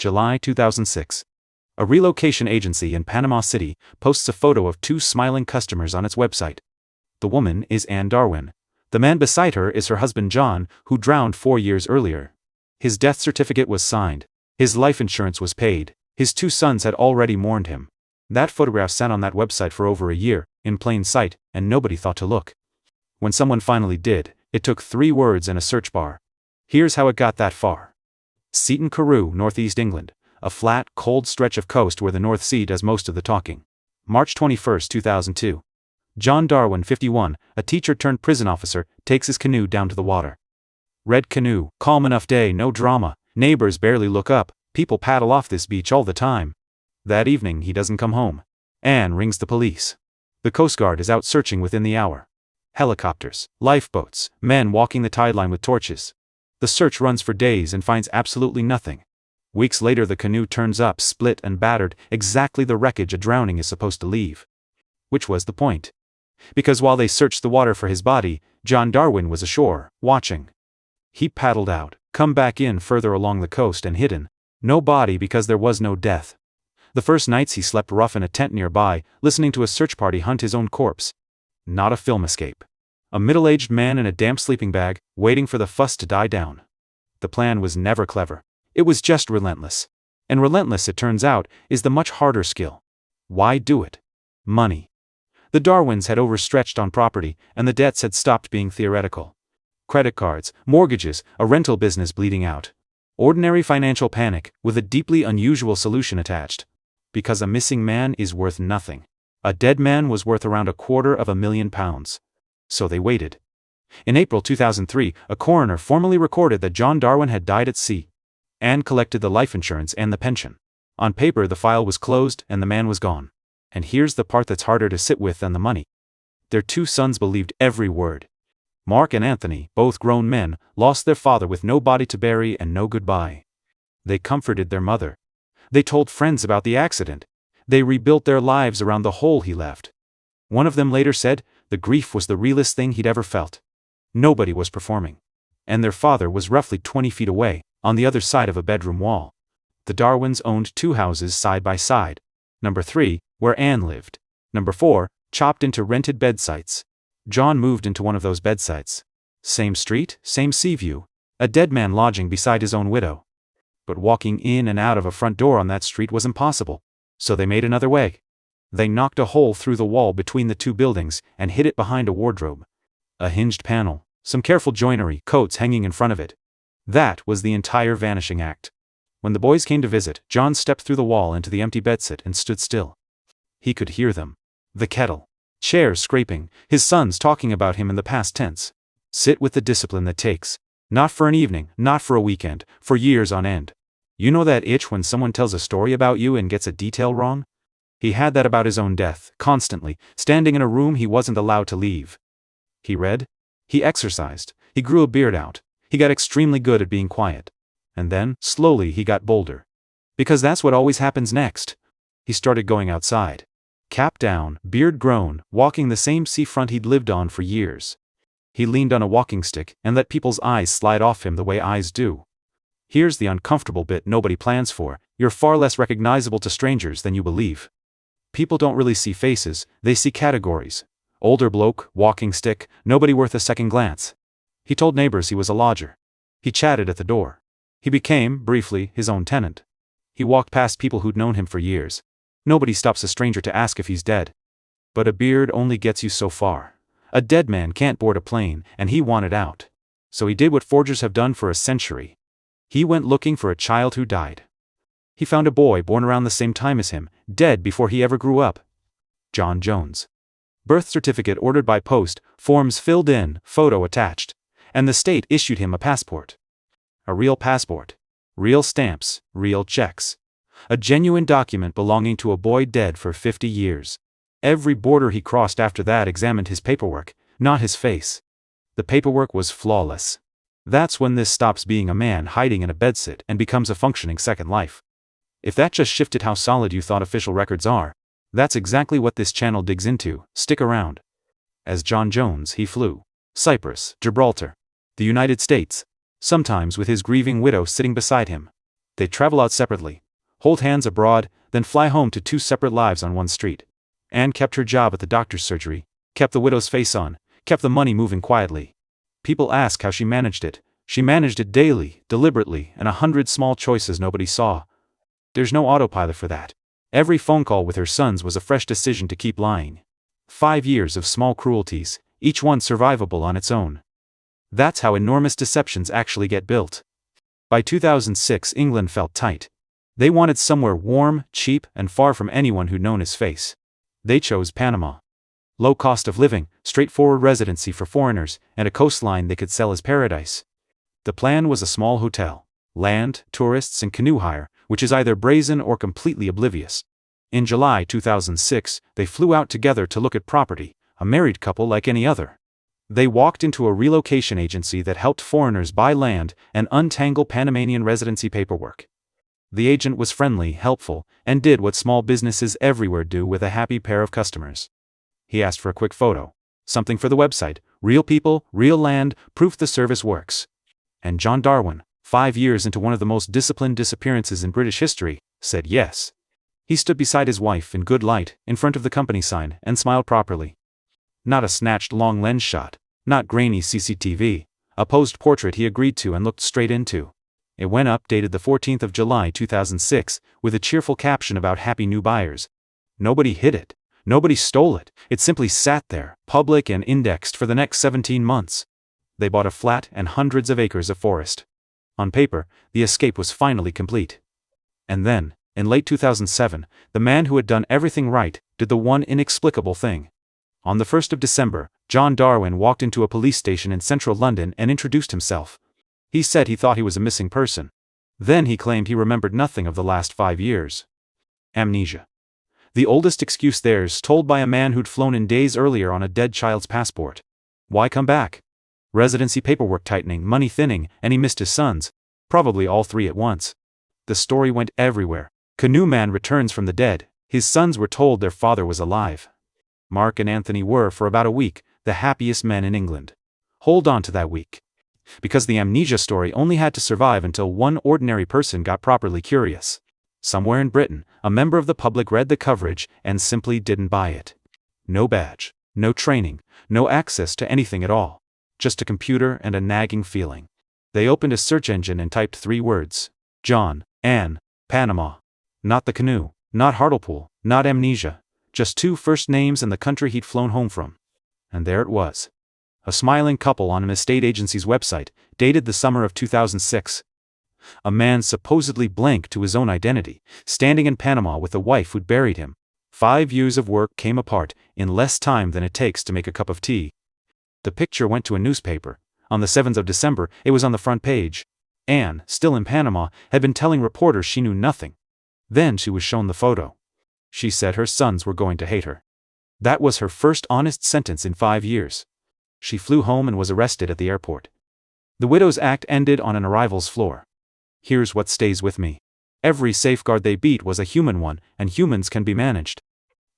July 2006. A relocation agency in Panama City posts a photo of two smiling customers on its website. The woman is Ann Darwin. The man beside her is her husband John, who drowned 4 years earlier. His death certificate was signed. His life insurance was paid. His 2 sons had already mourned him. That photograph sat on that website for over a year, in plain sight, and nobody thought to look. When someone finally did, it took 3 words and a search bar. Here's how it got that far. Seaton Carew, Northeast England. A flat, cold stretch of coast where the North Sea does most of the talking. March 21, 2002. John Darwin, 51, a teacher-turned-prison officer, takes his canoe down to the water. Red canoe, calm enough day, no drama, neighbors barely look up, people paddle off this beach all the time. That evening he doesn't come home. Anne rings the police. The Coast Guard is out searching within the hour. Helicopters, lifeboats, men walking the tide line with torches. The search runs for days and finds absolutely nothing. Weeks later the canoe turns up split and battered, exactly the wreckage a drowning is supposed to leave. Which was the point. Because while they searched the water for his body, John Darwin was ashore, watching. He paddled out, come back in further along the coast and hidden. No body because there was no death. The first nights he slept rough in a tent nearby, listening to a search party hunt his own corpse. Not a film escape. A middle-aged man in a damp sleeping bag, waiting for the fuss to die down. The plan was never clever. It was just relentless. And relentless, it turns out, is the much harder skill. Why do it? Money. The Darwins had overstretched on property, and the debts had stopped being theoretical. Credit cards, mortgages, a rental business bleeding out. Ordinary financial panic, with a deeply unusual solution attached. Because a missing man is worth nothing. A dead man was worth around £250,000. So they waited. In April 2003, a coroner formally recorded that John Darwin had died at sea. Anne collected the life insurance and the pension. On paper the file was closed and the man was gone. And here's the part that's harder to sit with than the money. Their 2 sons believed every word. Mark and Anthony, both grown men, lost their father with no body to bury and no goodbye. They comforted their mother. They told friends about the accident. They rebuilt their lives around the hole he left. One of them later said, the grief was the realest thing he'd ever felt. Nobody was performing. And their father was roughly 20 feet away, on the other side of a bedroom wall. The Darwins owned 2 houses side by side. Number 3, where Anne lived. Number 4, chopped into rented bed sites. John moved into one of those bed sites. Same street, same sea view. A dead man lodging beside his own widow. But walking in and out of a front door on that street was impossible. So they made another way. They knocked a hole through the wall between the 2 buildings and hid it behind a wardrobe. A hinged panel, some careful joinery, coats hanging in front of it. That was the entire vanishing act. When the boys came to visit, John stepped through the wall into the empty bedsit and stood still. He could hear them. The kettle. Chairs scraping, his sons talking about him in the past tense. Sit with the discipline that takes. Not for an evening, not for a weekend, for years on end. You know that itch when someone tells a story about you and gets a detail wrong? He had that about his own death, constantly, standing in a room he wasn't allowed to leave. He read. He exercised. He grew a beard out. He got extremely good at being quiet. And then, slowly he got bolder. Because that's what always happens next. He started going outside. Cap down, beard grown, walking the same seafront he'd lived on for years. He leaned on a walking stick and let people's eyes slide off him the way eyes do. Here's the uncomfortable bit nobody plans for. You're far less recognizable to strangers than you believe. People don't really see faces, they see categories. Older bloke, walking stick, nobody worth a second glance. He told neighbors he was a lodger. He chatted at the door. He became, briefly, his own tenant. He walked past people who'd known him for years. Nobody stops a stranger to ask if he's dead. But a beard only gets you so far. A dead man can't board a plane, and he wanted out. So he did what forgers have done for a century. He went looking for a child who died. He found a boy born around the same time as him, dead before he ever grew up. John Jones. Birth certificate ordered by post, forms filled in, photo attached. And the state issued him a passport. A real passport. Real stamps, real checks. A genuine document belonging to a boy dead for 50 years. Every border he crossed after that examined his paperwork, not his face. The paperwork was flawless. That's when this stops being a man hiding in a bedsit and becomes a functioning second life. If that just shifted how solid you thought official records are, that's exactly what this channel digs into. Stick around. As John Jones, he flew. Cyprus, Gibraltar, the United States, sometimes with his grieving widow sitting beside him. They travel out separately, hold hands abroad, then fly home to two separate lives on one street. Anne kept her job at the doctor's surgery, kept the widow's face on, kept the money moving quietly. People ask how she managed it. She managed it daily, deliberately, and 100 small choices nobody saw. There's no autopilot for that. Every phone call with her sons was a fresh decision to keep lying. 5 years of small cruelties, each one survivable on its own. That's how enormous deceptions actually get built. By 2006, England felt tight. They wanted somewhere warm, cheap, and far from anyone who'd known his face. They chose Panama. Low cost of living, straightforward residency for foreigners, and a coastline they could sell as paradise. The plan was a small hotel, land, tourists, and canoe hire, which is either brazen or completely oblivious. In July 2006, they flew out together to look at property, a married couple like any other. They walked into a relocation agency that helped foreigners buy land and untangle Panamanian residency paperwork. The agent was friendly, helpful, and did what small businesses everywhere do with a happy pair of customers. He asked for a quick photo. Something for the website, real people, real land, proof the service works. And John Darwin, 5 years into one of the most disciplined disappearances in British history, said yes. He stood beside his wife in good light, in front of the company sign, and smiled properly. Not a snatched long lens shot, not grainy CCTV, a posed portrait he agreed to and looked straight into. It went up, dated the 14th of July 2006, with a cheerful caption about happy new buyers. Nobody hid it. Nobody stole it. It simply sat there, public and indexed for the next 17 months. They bought a flat and hundreds of acres of forest. On paper, the escape was finally complete. And then, in late 2007, the man who had done everything right did the one inexplicable thing. On the 1st of December, John Darwin walked into a police station in central London and introduced himself. He said he thought he was a missing person. Then he claimed he remembered nothing of the last 5 years. Amnesia. The oldest excuse theirs, told by a man who'd flown in days earlier on a dead child's passport. Why come back? Residency paperwork tightening, money thinning, and he missed his sons. Probably all three at once. The story went everywhere. Canoe man returns from the dead. His sons were told their father was alive. Mark and Anthony were, for about a week, the happiest men in England. Hold on to that week. Because the amnesia story only had to survive until one ordinary person got properly curious. Somewhere in Britain, a member of the public read the coverage and simply didn't buy it. No badge, no training, no access to anything at all. Just a computer and a nagging feeling. They opened a search engine and typed 3 words. John, Anne, Panama. Not the canoe, not Hartlepool, not amnesia. Just 2 first names and the country he'd flown home from. And there it was. A smiling couple on an estate agency's website, dated the summer of 2006. A man supposedly blank to his own identity, standing in Panama with a wife who'd buried him. 5 years of work came apart in less time than it takes to make a cup of tea. The picture went to a newspaper. On the 7th of December, it was on the front page. Anne, still in Panama, had been telling reporters she knew nothing. Then she was shown the photo. She said her sons were going to hate her. That was her first honest sentence in 5 years. She flew home and was arrested at the airport. The Widows Act ended on an arrival's floor. Here's what stays with me. Every safeguard they beat was a human one, and humans can be managed.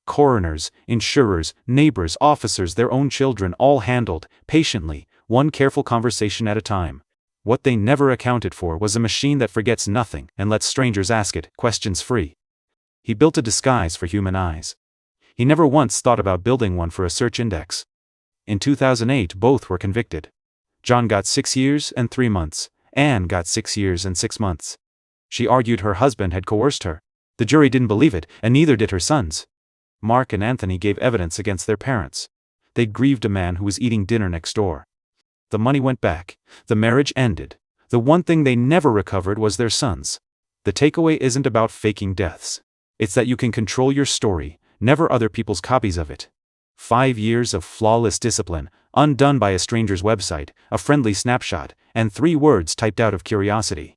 Coroners, insurers, neighbors, officers, their own children, all handled, patiently, one careful conversation at a time. What they never accounted for was a machine that forgets nothing and lets strangers ask it, questions free. He built a disguise for human eyes. He never once thought about building one for a search index. In 2008, both were convicted. John got 6 years and 3 months. Anne got 6 years and 6 months. She argued her husband had coerced her. The jury didn't believe it, and neither did her sons. Mark and Anthony gave evidence against their parents. They'd grieved a man who was eating dinner next door. The money went back. The marriage ended. The one thing they never recovered was their sons. The takeaway isn't about faking deaths. It's that you can control your story, never other people's copies of it. 5 years of flawless discipline, undone by a stranger's website, a friendly snapshot, and 3 words typed out of curiosity.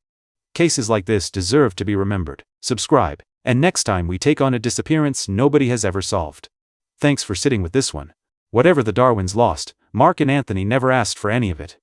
Cases like this deserve to be remembered. Subscribe, and next time we take on a disappearance nobody has ever solved. Thanks for sitting with this one. Whatever the Darwins lost, Mark and Anthony never asked for any of it.